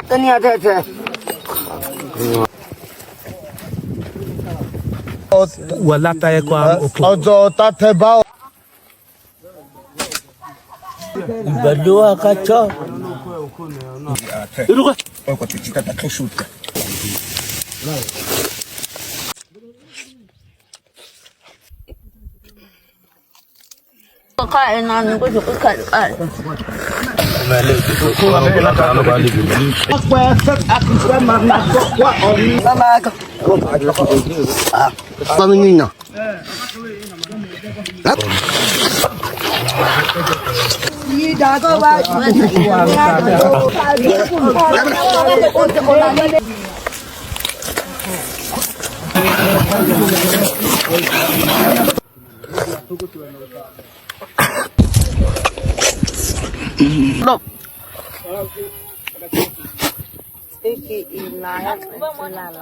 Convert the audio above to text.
ตัวนี้แท้wala tayo kwa opo. Ojo tatebao. Berdua kacau. Duduk ah. Oh, kau kita tak shoot. Kainan ko juga kan. Balik itu kalau belakang balik. Aku esat aku sama nak kau oli. Mama ko. Kami ni na. Ni dah ko ba. Look. Iki inayat sila lang.